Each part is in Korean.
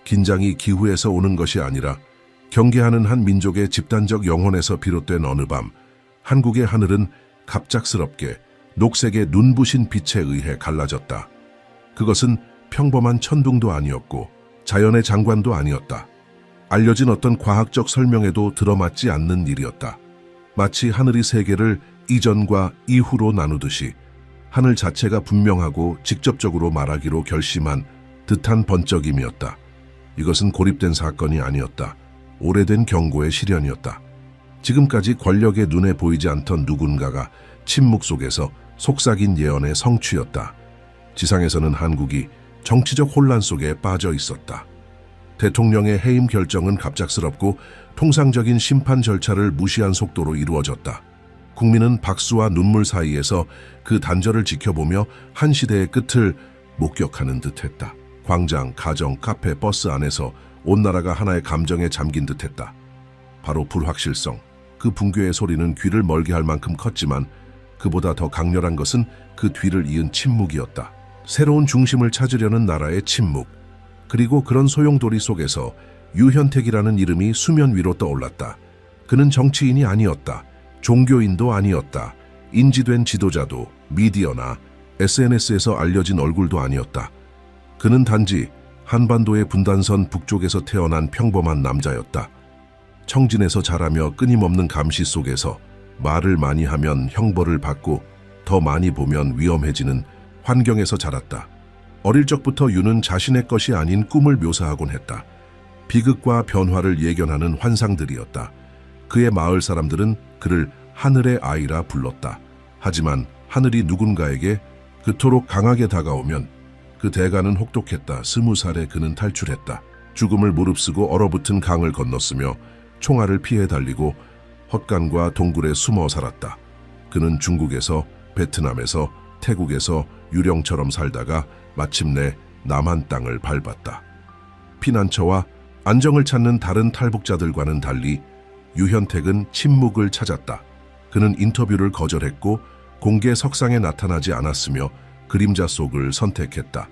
긴장이 기후에서 오는 것이 아니라 경계하는 한 민족의 집단적 영혼에서 비롯된 어느 밤, 한국의 하늘은 갑작스럽게 녹색의 눈부신 빛에 의해 갈라졌다. 그것은 평범한 천둥도 아니었고 자연의 장관도 아니었다. 알려진 어떤 과학적 설명에도 들어맞지 않는 일이었다. 마치 하늘이 세계를 이전과 이후로 나누듯이 하늘 자체가 분명하고 직접적으로 말하기로 결심한 듯한 번쩍임이었다. 이것은 고립된 사건이 아니었다. 오래된 경고의 실현이었다. 지금까지 권력의 눈에 보이지 않던 누군가가 침묵 속에서 속삭인 예언의 성취였다. 지상에서는 한국이 정치적 혼란 속에 빠져 있었다. 대통령의 해임 결정은 갑작스럽고 통상적인 심판 절차를 무시한 속도로 이루어졌다. 국민은 박수와 눈물 사이에서 그 단절을 지켜보며 한 시대의 끝을 목격하는 듯했다. 광장, 가정, 카페, 버스 안에서 온 나라가 하나의 감정에 잠긴 듯했다. 바로 불확실성. 그 붕괴의 소리는 귀를 멀게 할 만큼 컸지만 그보다 더 강렬한 것은 그 뒤를 이은 침묵이었다. 새로운 중심을 찾으려는 나라의 침묵. 그리고 그런 소용돌이 속에서 유현택이라는 이름이 수면 위로 떠올랐다. 그는 정치인이 아니었다. 종교인도 아니었다. 인지된 지도자도 미디어나 SNS에서 알려진 얼굴도 아니었다. 그는 단지 한반도의 분단선 북쪽에서 태어난 평범한 남자였다. 청진에서 자라며 끊임없는 감시 속에서 말을 많이 하면 형벌을 받고 더 많이 보면 위험해지는 환경에서 자랐다. 어릴 적부터 유는 자신의 것이 아닌 꿈을 묘사하곤 했다. 비극과 변화를 예견하는 환상들이었다. 그의 마을 사람들은 그를 하늘의 아이라 불렀다. 하지만 하늘이 누군가에게 그토록 강하게 다가오면 그 대가는 혹독했다. 20살에 그는 탈출했다. 죽음을 무릅쓰고 얼어붙은 강을 건넜으며 총알을 피해 달리고 헛간과 동굴에 숨어 살았다. 그는 중국에서, 베트남에서, 태국에서 유령처럼 살다가 마침내 남한 땅을 밟았다. 피난처와 안정을 찾는 다른 탈북자들과는 달리 유현택은 침묵을 찾았다. 그는 인터뷰를 거절했고 공개 석상에 나타나지 않았으며 그림자 속을 선택했다.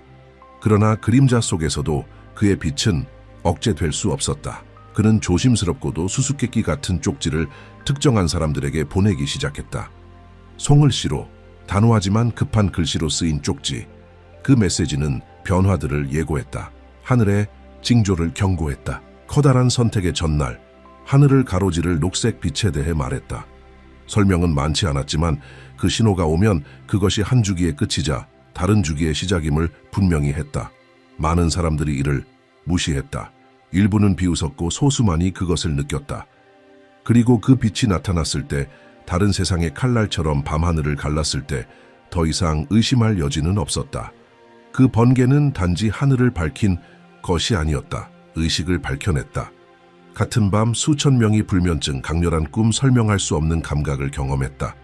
그러나 그림자 속에서도 그의 빛은 억제될 수 없었다. 그는 조심스럽고도 수수께끼 같은 쪽지를 특정한 사람들에게 보내기 시작했다. 송을씨로, 단호하지만 급한 글씨로 쓰인 쪽지. 그 메시지는 변화들을 예고했다. 하늘의 징조를 경고했다. 커다란 선택의 전날, 하늘을 가로지를 녹색 빛에 대해 말했다. 설명은 많지 않았지만 그 신호가 오면 그것이 한 주기의 끝이자 다른 주기의 시작임을 분명히 했다. 많은 사람들이 이를 무시했다. 일부는 비웃었고 소수만이 그것을 느꼈다. 그리고 그 빛이 나타났을 때, 다른 세상의 칼날처럼 밤하늘을 갈랐을 때 더 이상 의심할 여지는 없었다. 그 번개는 단지 하늘을 밝힌 것이 아니었다. 의식을 밝혀냈다. 같은 밤 수천 명이 불면증, 강렬한 꿈, 설명할 수 없는 감각을 경험했다.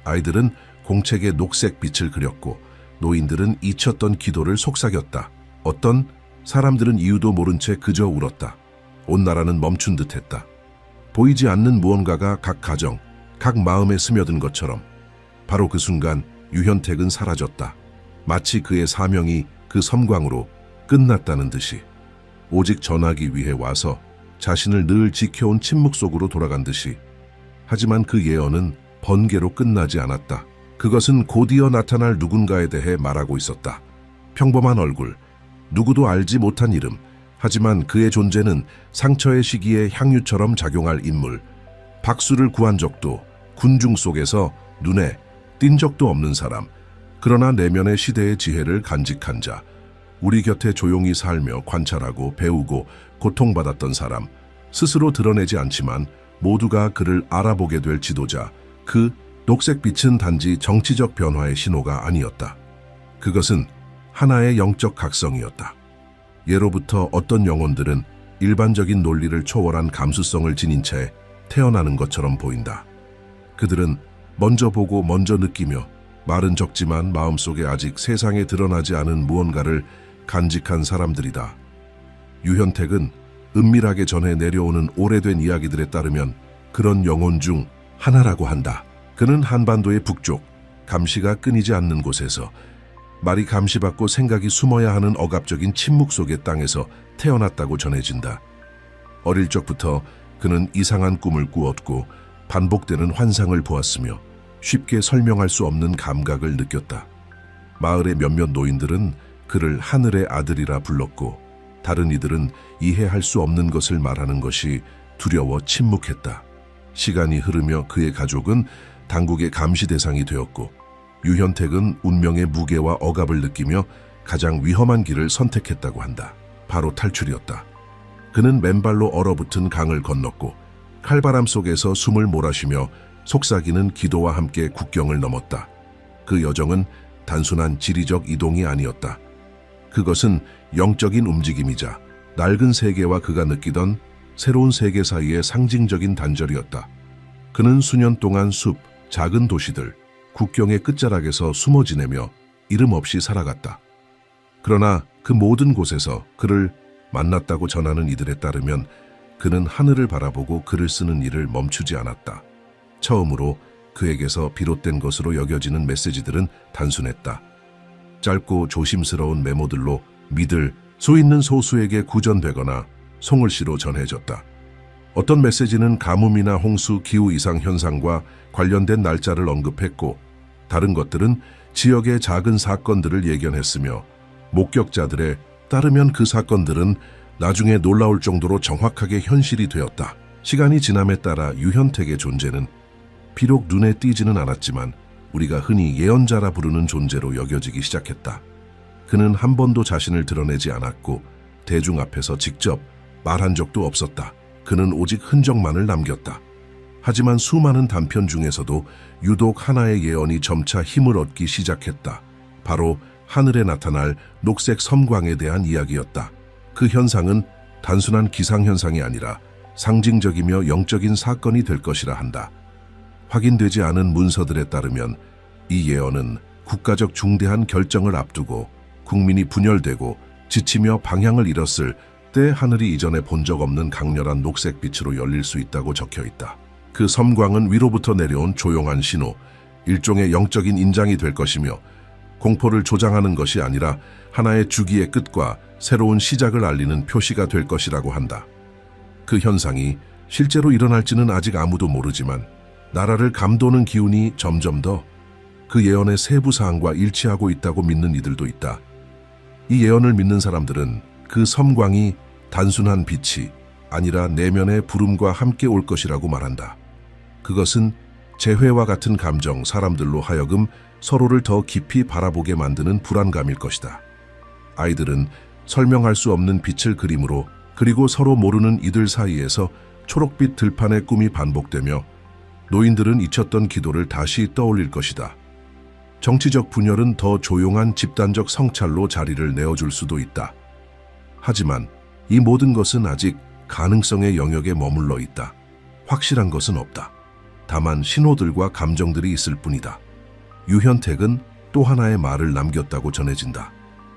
아이들은 공책에 녹색 빛을 그렸고 노인들은 잊혔던 기도를 속삭였다. 어떤 사람들은 이유도 모른 채 그저 울었다. 온 나라는 멈춘 듯했다. 보이지 않는 무언가가 각 가정, 각 마음에 스며든 것처럼 바로 그 순간 유현택은 사라졌다. 마치 그의 사명이 그 섬광으로 끝났다는 듯이, 오직 전하기 위해 와서 자신을 늘 지켜온 침묵 속으로 돌아간 듯이. 하지만 그 예언은 번개로 끝나지 않았다. 그것은 곧이어 나타날 누군가에 대해 말하고 있었다. 평범한 얼굴, 누구도 알지 못한 이름, 하지만 그의 존재는 상처의 시기에 향유처럼 작용할 인물. 박수를 구한 적도, 군중 속에서 눈에 띈 적도 없는 사람. 그러나 내면의 시대의 지혜를 간직한 자. 우리 곁에 조용히 살며 관찰하고 배우고 고통받았던 사람. 스스로 드러내지 않지만 모두가 그를 알아보게 될 지도자. 그 녹색 빛은 단지 정치적 변화의 신호가 아니었다. 그것은 하나의 영적 각성이었다. 예로부터 어떤 영혼들은 일반적인 논리를 초월한 감수성을 지닌 채 태어나는 것처럼 보인다. 그들은 먼저 보고 먼저 느끼며 말은 적지만 마음속에 아직 세상에 드러나지 않은 무언가를 간직한 사람들이다. 유현택은 은밀하게 전해 내려오는 오래된 이야기들에 따르면 그런 영혼 중 하나라고 한다. 그는 한반도의 북쪽, 감시가 끊이지 않는 곳에서 말이 감시받고 생각이 숨어야 하는 억압적인 침묵 속의 땅에서 태어났다고 전해진다. 어릴 적부터 그는 이상한 꿈을 꾸었고 반복되는 환상을 보았으며 쉽게 설명할 수 없는 감각을 느꼈다. 마을의 몇몇 노인들은 그를 하늘의 아들이라 불렀고 다른 이들은 이해할 수 없는 것을 말하는 것이 두려워 침묵했다. 시간이 흐르며 그의 가족은 당국의 감시 대상이 되었고 유현택은 운명의 무게와 억압을 느끼며 가장 위험한 길을 선택했다고 한다. 바로 탈출이었다. 그는 맨발로 얼어붙은 강을 건넜고 칼바람 속에서 숨을 몰아쉬며 속삭이는 기도와 함께 국경을 넘었다. 그 여정은 단순한 지리적 이동이 아니었다. 그것은 영적인 움직임이자 낡은 세계와 그가 느끼던 새로운 세계 사이의 상징적인 단절이었다. 그는 수년 동안 숲, 작은 도시들, 국경의 끝자락에서 숨어 지내며 이름 없이 살아갔다. 그러나 그 모든 곳에서 그를 만났다고 전하는 이들에 따르면 그는 하늘을 바라보고 글을 쓰는 일을 멈추지 않았다. 처음으로 그에게서 비롯된 것으로 여겨지는 메시지들은 단순했다. 짧고 조심스러운 메모들로 믿을 수 있는 소수에게 구전되거나 송을시로 전해졌다. 어떤 메시지는 가뭄이나 홍수, 기후 이상 현상과 관련된 날짜를 언급했고 다른 것들은 지역의 작은 사건들을 예견했으며 목격자들에 따르면 그 사건들은 나중에 놀라울 정도로 정확하게 현실이 되었다. 시간이 지남에 따라 유현택의 존재는 비록 눈에 띄지는 않았지만 우리가 흔히 예언자라 부르는 존재로 여겨지기 시작했다. 그는 한 번도 자신을 드러내지 않았고 대중 앞에서 직접 말한 적도 없었다. 그는 오직 흔적만을 남겼다. 하지만 수많은 단편 중에서도 유독 하나의 예언이 점차 힘을 얻기 시작했다. 바로 하늘에 나타날 녹색 섬광에 대한 이야기였다. 그 현상은 단순한 기상현상이 아니라 상징적이며 영적인 사건이 될 것이라 한다. 확인되지 않은 문서들에 따르면 이 예언은 국가적 중대한 결정을 앞두고 국민이 분열되고 지치며 방향을 잃었을 때 하늘이 이전에 본 적 없는 강렬한 녹색빛으로 열릴 수 있다고 적혀 있다. 그 섬광은 위로부터 내려온 조용한 신호, 일종의 영적인 인장이 될 것이며 공포를 조장하는 것이 아니라 하나의 주기의 끝과 새로운 시작을 알리는 표시가 될 것이라고 한다. 그 현상이 실제로 일어날지는 아직 아무도 모르지만 나라를 감도는 기운이 점점 더 그 예언의 세부 사항과 일치하고 있다고 믿는 이들도 있다. 이 예언을 믿는 사람들은 그 섬광이 단순한 빛이 아니라 내면의 부름과 함께 올 것이라고 말한다. 그것은 재회와 같은 감정, 사람들로 하여금 서로를 더 깊이 바라보게 만드는 불안감일 것이다. 아이들은 설명할 수 없는 빛을 그림으로 그리고 서로 모르는 이들 사이에서 초록빛 들판의 꿈이 반복되며 노인들은 잊혔던 기도를 다시 떠올릴 것이다. 정치적 분열은 더 조용한 집단적 성찰로 자리를 내어줄 수도 있다. 하지만 이 모든 것은 아직 가능성의 영역에 머물러 있다. 확실한 것은 없다. 다만 신호들과 감정들이 있을 뿐이다. 유현택은 또 하나의 말을 남겼다고 전해진다.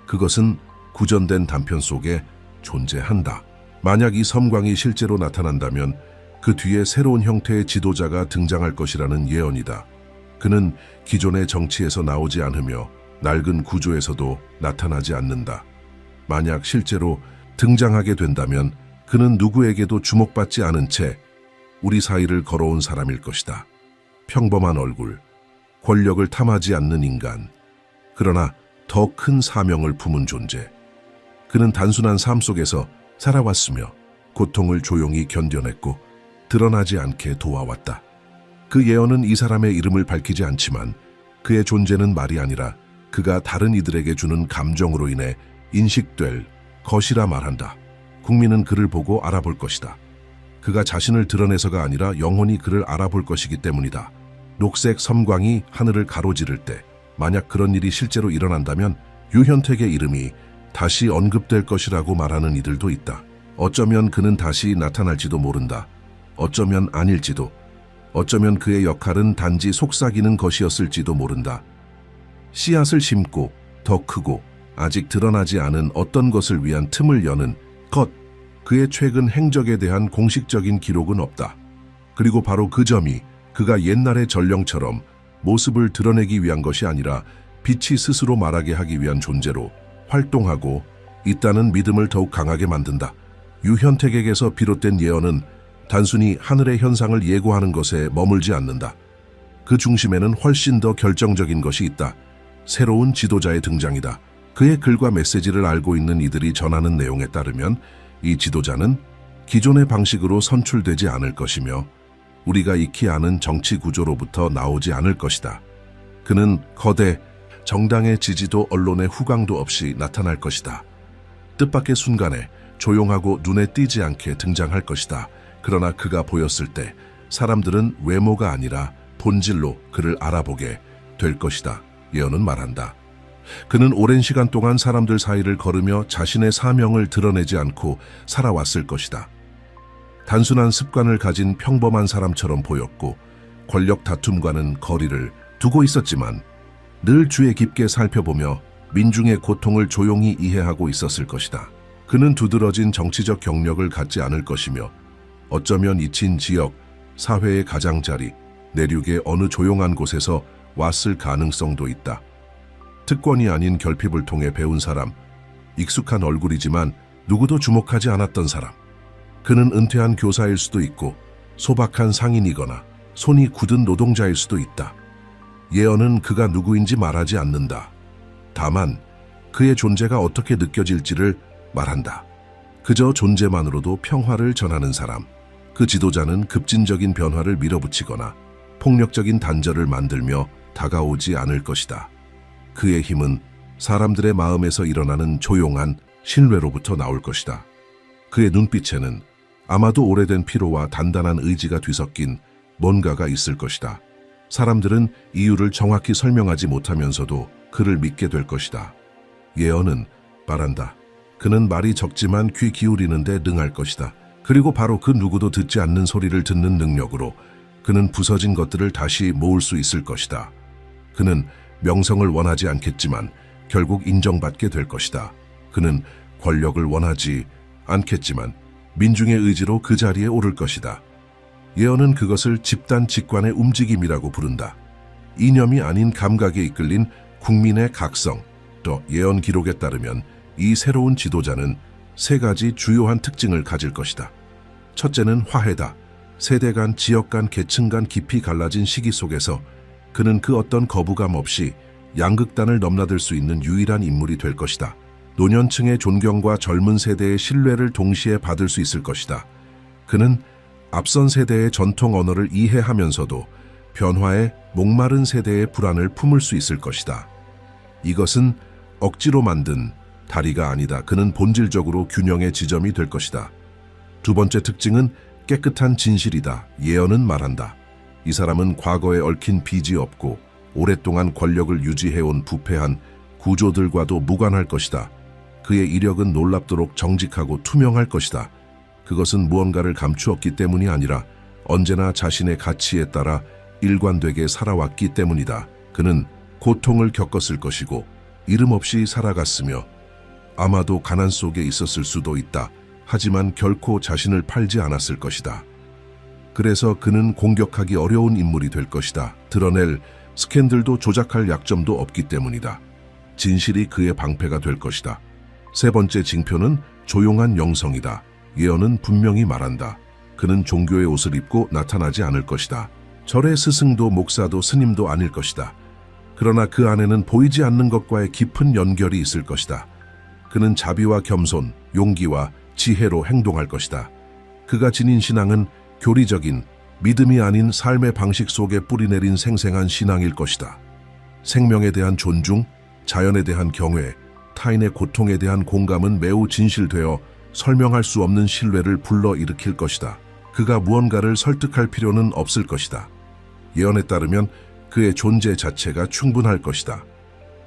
그것은 구전된 단편 속에 존재한다. 만약 이 섬광이 실제로 나타난다면 그 뒤에 새로운 형태의 지도자가 등장할 것이라는 예언이다. 그는 기존의 정치에서 나오지 않으며 낡은 구조에서도 나타나지 않는다. 만약 실제로 등장하게 된다면 그는 누구에게도 주목받지 않은 채 우리 사이를 걸어온 사람일 것이다. 평범한 얼굴, 권력을 탐하지 않는 인간, 그러나 더 큰 사명을 품은 존재. 그는 단순한 삶 속에서 살아왔으며 고통을 조용히 견뎌냈고 드러나지 않게 도와왔다. 그 예언은 이 사람의 이름을 밝히지 않지만 그의 존재는 말이 아니라 그가 다른 이들에게 주는 감정으로 인해 인식될 것이라 말한다. 국민은 그를 보고 알아볼 것이다. 그가 자신을 드러내서가 아니라 영원히 그를 알아볼 것이기 때문이다. 녹색 섬광이 하늘을 가로지를 때 만약 그런 일이 실제로 일어난다면 유현택의 이름이 다시 언급될 것이라고 말하는 이들도 있다. 어쩌면 그는 다시 나타날지도 모른다. 어쩌면 아닐지도. 어쩌면 그의 역할은 단지 속삭이는 것이었을지도 모른다. 씨앗을 심고 더 크고 아직 드러나지 않은 어떤 것을 위한 틈을 여는 것. 그의 최근 행적에 대한 공식적인 기록은 없다. 그리고 바로 그 점이 그가 옛날의 전령처럼 모습을 드러내기 위한 것이 아니라 빛이 스스로 말하게 하기 위한 존재로 활동하고 있다는 믿음을 더욱 강하게 만든다. 유현택에게서 비롯된 예언은 단순히 하늘의 현상을 예고하는 것에 머물지 않는다. 그 중심에는 훨씬 더 결정적인 것이 있다. 새로운 지도자의 등장이다. 그의 글과 메시지를 알고 있는 이들이 전하는 내용에 따르면 이 지도자는 기존의 방식으로 선출되지 않을 것이며 우리가 익히 아는 정치 구조로부터 나오지 않을 것이다. 그는 거대 정당의 지지도 언론의 후광도 없이 나타날 것이다. 뜻밖의 순간에 조용하고 눈에 띄지 않게 등장할 것이다. 그러나 그가 보였을 때 사람들은 외모가 아니라 본질로 그를 알아보게 될 것이다. 예언은 말한다. 그는 오랜 시간 동안 사람들 사이를 걸으며 자신의 사명을 드러내지 않고 살아왔을 것이다. 단순한 습관을 가진 평범한 사람처럼 보였고 권력 다툼과는 거리를 두고 있었지만 늘 주의 깊게 살펴보며 민중의 고통을 조용히 이해하고 있었을 것이다. 그는 두드러진 정치적 경력을 갖지 않을 것이며 어쩌면 잊힌 지역, 사회의 가장자리, 내륙의 어느 조용한 곳에서 왔을 가능성도 있다. 특권이 아닌 결핍을 통해 배운 사람, 익숙한 얼굴이지만 누구도 주목하지 않았던 사람. 그는 은퇴한 교사일 수도 있고 소박한 상인이거나 손이 굳은 노동자일 수도 있다. 예언은 그가 누구인지 말하지 않는다. 다만 그의 존재가 어떻게 느껴질지를 말한다. 그저 존재만으로도 평화를 전하는 사람. 그 지도자는 급진적인 변화를 밀어붙이거나 폭력적인 단절을 만들며 다가오지 않을 것이다. 그의 힘은 사람들의 마음에서 일어나는 조용한 신뢰로부터 나올 것이다. 그의 눈빛에는 아마도 오래된 피로와 단단한 의지가 뒤섞인 뭔가가 있을 것이다. 사람들은 이유를 정확히 설명하지 못하면서도 그를 믿게 될 것이다. 예언은 말한다. 그는 말이 적지만 귀 기울이는데 능할 것이다. 그리고 바로 그 누구도 듣지 않는 소리를 듣는 능력으로 그는 부서진 것들을 다시 모을 수 있을 것이다. 그는 명성을 원하지 않겠지만 결국 인정받게 될 것이다. 그는 권력을 원하지 않겠지만 민중의 의지로 그 자리에 오를 것이다. 예언은 그것을 집단 직관의 움직임이라고 부른다. 이념이 아닌 감각에 이끌린 국민의 각성. 또 예언 기록에 따르면 이 새로운 지도자는 세 가지 주요한 특징을 가질 것이다. 첫째는 화해다. 세대 간, 지역 간, 계층 간 깊이 갈라진 시기 속에서 그는 그 어떤 거부감 없이 양극단을 넘나들 수 있는 유일한 인물이 될 것이다. 노년층의 존경과 젊은 세대의 신뢰를 동시에 받을 수 있을 것이다. 그는 앞선 세대의 전통 언어를 이해하면서도 변화에 목마른 세대의 불안을 품을 수 있을 것이다. 이것은 억지로 만든 다리가 아니다. 그는 본질적으로 균형의 지점이 될 것이다. 두 번째 특징은 깨끗한 진실이다. 예언은 말한다. 이 사람은 과거에 얽힌 빚이 없고 오랫동안 권력을 유지해온 부패한 구조들과도 무관할 것이다. 그의 이력은 놀랍도록 정직하고 투명할 것이다. 그것은 무언가를 감추었기 때문이 아니라 언제나 자신의 가치에 따라 일관되게 살아왔기 때문이다. 그는 고통을 겪었을 것이고 이름 없이 살아갔으며 아마도 가난 속에 있었을 수도 있다. 하지만 결코 자신을 팔지 않았을 것이다. 그래서 그는 공격하기 어려운 인물이 될 것이다. 드러낼 스캔들도 조작할 약점도 없기 때문이다. 진실이 그의 방패가 될 것이다. 세 번째 징표는 조용한 영성이다. 예언은 분명히 말한다. 그는 종교의 옷을 입고 나타나지 않을 것이다. 절의 스승도 목사도 스님도 아닐 것이다. 그러나 그 안에는 보이지 않는 것과의 깊은 연결이 있을 것이다. 그는 자비와 겸손, 용기와 지혜로 행동할 것이다. 그가 지닌 신앙은 교리적인 믿음이 아닌 삶의 방식 속에 뿌리내린 생생한 신앙일 것이다. 생명에 대한 존중, 자연에 대한 경외, 타인의 고통에 대한 공감은 매우 진실되어 설명할 수 없는 신뢰를 불러일으킬 것이다. 그가 무언가를 설득할 필요는 없을 것이다. 예언에 따르면 그의 존재 자체가 충분할 것이다.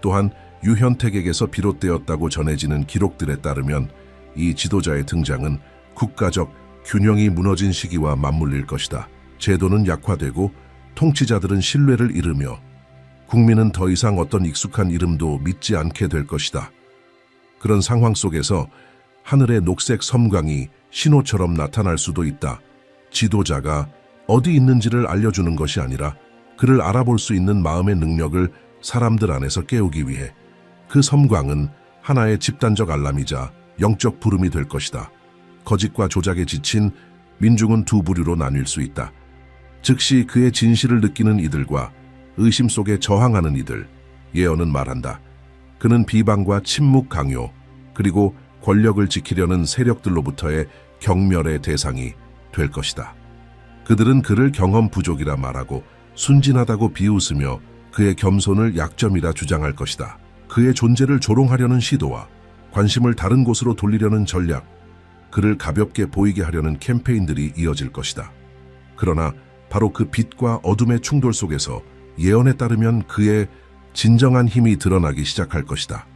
또한 유현택에게서 비롯되었다고 전해지는 기록들에 따르면 이 지도자의 등장은 국가적 균형이 무너진 시기와 맞물릴 것이다. 제도는 약화되고 통치자들은 신뢰를 잃으며 국민은 더 이상 어떤 익숙한 이름도 믿지 않게 될 것이다. 그런 상황 속에서 하늘의 녹색 섬광이 신호처럼 나타날 수도 있다. 지도자가 어디 있는지를 알려주는 것이 아니라 그를 알아볼 수 있는 마음의 능력을 사람들 안에서 깨우기 위해 그 섬광은 하나의 집단적 알람이자 영적 부름이 될 것이다. 거짓과 조작에 지친 민중은 두 부류로 나뉠 수 있다. 즉시 그의 진실을 느끼는 이들과 의심 속에 저항하는 이들. 예언은 말한다. 그는 비방과 침묵 강요, 그리고 권력을 지키려는 세력들로부터의 경멸의 대상이 될 것이다. 그들은 그를 경험 부족이라 말하고 순진하다고 비웃으며 그의 겸손을 약점이라 주장할 것이다. 그의 존재를 조롱하려는 시도와 관심을 다른 곳으로 돌리려는 전략, 그를 가볍게 보이게 하려는 캠페인들이 이어질 것이다. 그러나 바로 그 빛과 어둠의 충돌 속에서 예언에 따르면 그의 진정한 힘이 드러나기 시작할 것이다.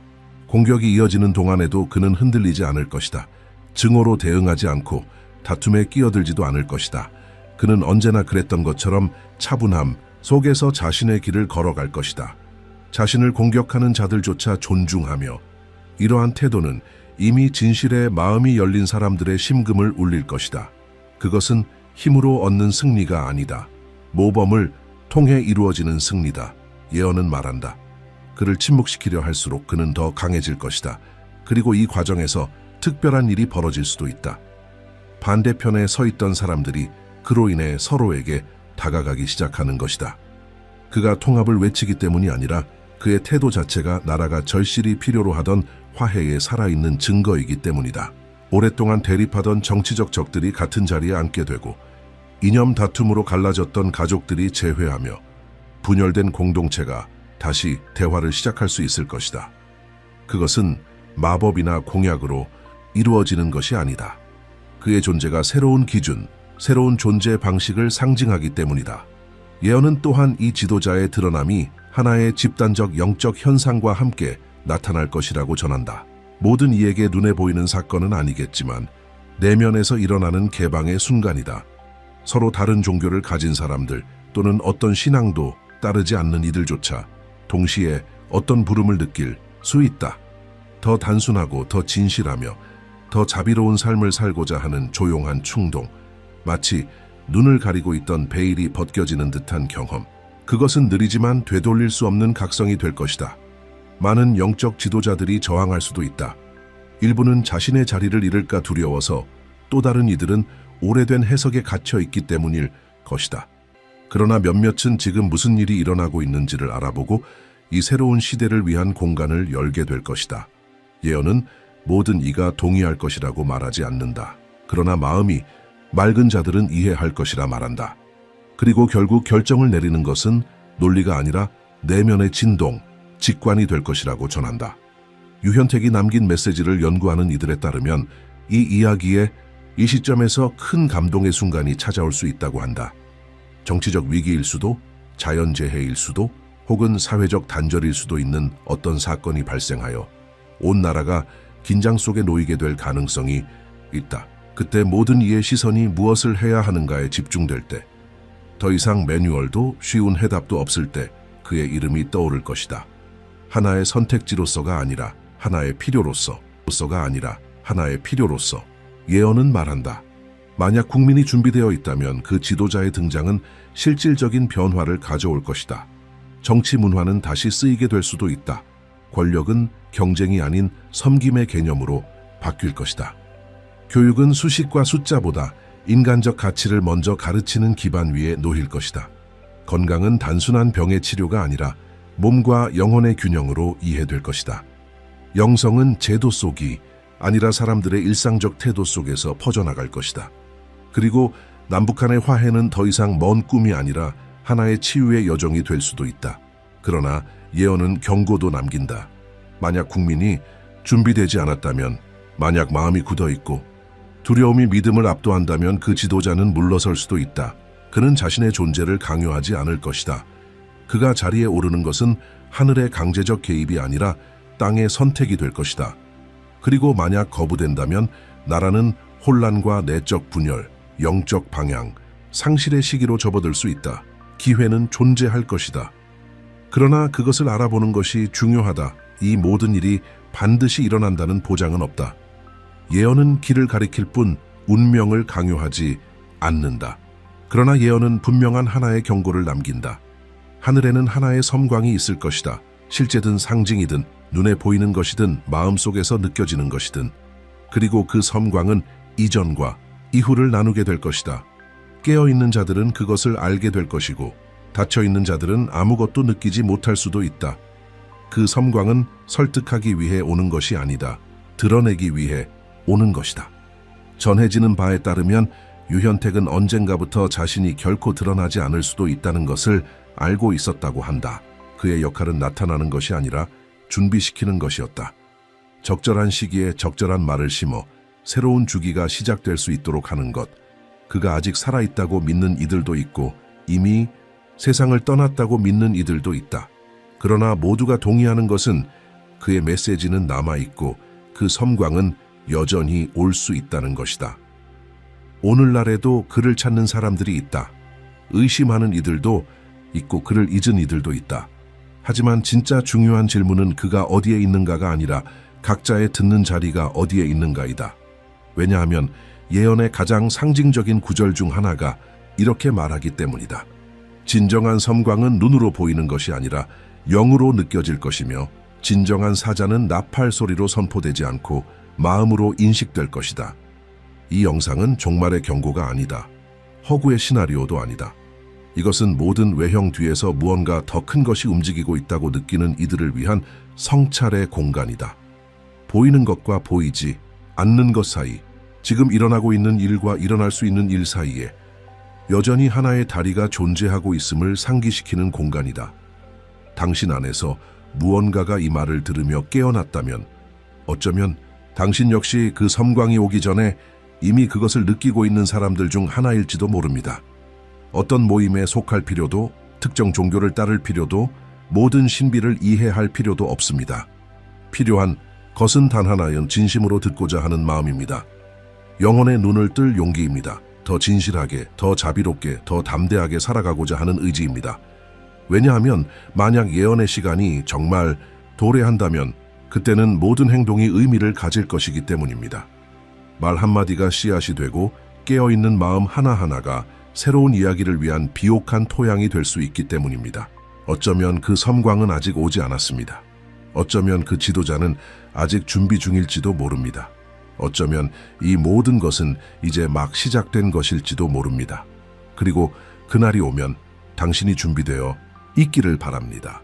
공격이 이어지는 동안에도 그는 흔들리지 않을 것이다. 증오로 대응하지 않고 다툼에 끼어들지도 않을 것이다. 그는 언제나 그랬던 것처럼 차분함 속에서 자신의 길을 걸어갈 것이다. 자신을 공격하는 자들조차 존중하며, 이러한 태도는 이미 진실에 마음이 열린 사람들의 심금을 울릴 것이다. 그것은 힘으로 얻는 승리가 아니다. 모범을 통해 이루어지는 승리다. 예언은 말한다. 그를 침묵시키려 할수록 그는 더 강해질 것이다. 그리고 이 과정에서 특별한 일이 벌어질 수도 있다. 반대편에 서 있던 사람들이 그로 인해 서로에게 다가가기 시작하는 것이다. 그가 통합을 외치기 때문이 아니라 그의 태도 자체가 나라가 절실히 필요로 하던 화해에 살아있는 증거이기 때문이다. 오랫동안 대립하던 정치적 적들이 같은 자리에 앉게 되고, 이념 다툼으로 갈라졌던 가족들이 재회하며 분열된 공동체가 다시 대화를 시작할 수 있을 것이다. 그것은 마법이나 공약으로 이루어지는 것이 아니다. 그의 존재가 새로운 기준, 새로운 존재 방식을 상징하기 때문이다. 예언은 또한 이 지도자의 드러남이 하나의 집단적 영적 현상과 함께 나타날 것이라고 전한다. 모든 이에게 눈에 보이는 사건은 아니겠지만 내면에서 일어나는 개방의 순간이다. 서로 다른 종교를 가진 사람들 또는 어떤 신앙도 따르지 않는 이들조차 동시에 어떤 부름을 느낄 수 있다. 더 단순하고 더 진실하며 더 자비로운 삶을 살고자 하는 조용한 충동, 마치 눈을 가리고 있던 베일이 벗겨지는 듯한 경험. 그것은 느리지만 되돌릴 수 없는 각성이 될 것이다. 많은 영적 지도자들이 저항할 수도 있다. 일부는 자신의 자리를 잃을까 두려워서, 또 다른 이들은 오래된 해석에 갇혀 있기 때문일 것이다. 그러나 몇몇은 지금 무슨 일이 일어나고 있는지를 알아보고 이 새로운 시대를 위한 공간을 열게 될 것이다. 예언은 모든 이가 동의할 것이라고 말하지 않는다. 그러나 마음이 맑은 자들은 이해할 것이라 말한다. 그리고 결국 결정을 내리는 것은 논리가 아니라 내면의 진동, 직관이 될 것이라고 전한다. 유현택이 남긴 메시지를 연구하는 이들에 따르면 이 이야기에 이 시점에서 큰 감동의 순간이 찾아올 수 있다고 한다. 정치적 위기일 수도, 자연재해일 수도, 혹은 사회적 단절일 수도 있는 어떤 사건이 발생하여 온 나라가 긴장 속에 놓이게 될 가능성이 있다. 그때 모든 이의 시선이 무엇을 해야 하는가에 집중될 때, 더 이상 매뉴얼도 쉬운 해답도 없을 때 그의 이름이 떠오를 것이다. 하나의 선택지로서가 아니라 하나의 필요로서가 아니라 하나의 필요로서. 예언은 말한다. 만약 국민이 준비되어 있다면 그 지도자의 등장은 실질적인 변화를 가져올 것이다. 정치 문화는 다시 쓰이게 될 수도 있다. 권력은 경쟁이 아닌 섬김의 개념으로 바뀔 것이다. 교육은 수식과 숫자보다 인간적 가치를 먼저 가르치는 기반 위에 놓일 것이다. 건강은 단순한 병의 치료가 아니라 몸과 영혼의 균형으로 이해될 것이다. 영성은 제도 속이 아니라 사람들의 일상적 태도 속에서 퍼져나갈 것이다. 그리고 남북한의 화해는 더 이상 먼 꿈이 아니라 하나의 치유의 여정이 될 수도 있다. 그러나 예언은 경고도 남긴다. 만약 국민이 준비되지 않았다면, 만약 마음이 굳어있고 두려움이 믿음을 압도한다면 그 지도자는 물러설 수도 있다. 그는 자신의 존재를 강요하지 않을 것이다. 그가 자리에 오르는 것은 하늘의 강제적 개입이 아니라 땅의 선택이 될 것이다. 그리고 만약 거부된다면 나라는 혼란과 내적 분열, 영적 방향, 상실의 시기로 접어들 수 있다. 기회는 존재할 것이다. 그러나 그것을 알아보는 것이 중요하다. 이 모든 일이 반드시 일어난다는 보장은 없다. 예언은 길을 가리킬 뿐 운명을 강요하지 않는다. 그러나 예언은 분명한 하나의 경고를 남긴다. 하늘에는 하나의 섬광이 있을 것이다. 실제든 상징이든 눈에 보이는 것이든 마음속에서 느껴지는 것이든. 그리고 그 섬광은 이전과 이후를 나누게 될 것이다. 깨어있는 자들은 그것을 알게 될 것이고 닫혀있는 자들은 아무것도 느끼지 못할 수도 있다. 그 섬광은 설득하기 위해 오는 것이 아니다. 드러내기 위해 오는 것이다. 전해지는 바에 따르면 유현택은 언젠가부터 자신이 결코 드러나지 않을 수도 있다는 것을 알고 있었다고 한다. 그의 역할은 나타나는 것이 아니라 준비시키는 것이었다. 적절한 시기에 적절한 말을 심어 새로운 주기가 시작될 수 있도록 하는 것. 그가 아직 살아있다고 믿는 이들도 있고 이미 세상을 떠났다고 믿는 이들도 있다. 그러나 모두가 동의하는 것은 그의 메시지는 남아있고 그 섬광은 여전히 올 수 있다는 것이다. 오늘날에도 그를 찾는 사람들이 있다. 의심하는 이들도 있고 그를 잊은 이들도 있다. 하지만 진짜 중요한 질문은 그가 어디에 있는가가 아니라 각자의 듣는 자리가 어디에 있는가이다. 왜냐하면 예언의 가장 상징적인 구절 중 하나가 이렇게 말하기 때문이다. 진정한 섬광은 눈으로 보이는 것이 아니라 영으로 느껴질 것이며 진정한 사자는 나팔 소리로 선포되지 않고 마음으로 인식될 것이다. 이 영상은 종말의 경고가 아니다. 허구의 시나리오도 아니다. 이것은 모든 외형 뒤에서 무언가 더 큰 것이 움직이고 있다고 느끼는 이들을 위한 성찰의 공간이다. 보이는 것과 보이지 않는 것 사이, 지금 일어나고 있는 일과 일어날 수 있는 일 사이에 여전히 하나의 다리가 존재하고 있음을 상기시키는 공간이다. 당신 안에서 무언가가 이 말을 들으며 깨어났다면 어쩌면 당신 역시 그 섬광이 오기 전에 이미 그것을 느끼고 있는 사람들 중 하나일지도 모릅니다. 어떤 모임에 속할 필요도, 특정 종교를 따를 필요도, 모든 신비를 이해할 필요도 없습니다. 필요한 것은 단 하나인 진심으로 듣고자 하는 마음입니다. 영혼의 눈을 뜰 용기입니다. 더 진실하게, 더 자비롭게, 더 담대하게 살아가고자 하는 의지입니다. 왜냐하면 만약 예언의 시간이 정말 도래한다면 그때는 모든 행동이 의미를 가질 것이기 때문입니다. 말 한마디가 씨앗이 되고 깨어있는 마음 하나하나가 새로운 이야기를 위한 비옥한 토양이 될 수 있기 때문입니다. 어쩌면 그 섬광은 아직 오지 않았습니다. 어쩌면 그 지도자는 아직 준비 중일지도 모릅니다. 어쩌면 이 모든 것은 이제 막 시작된 것일지도 모릅니다. 그리고 그날이 오면 당신이 준비되어 있기를 바랍니다.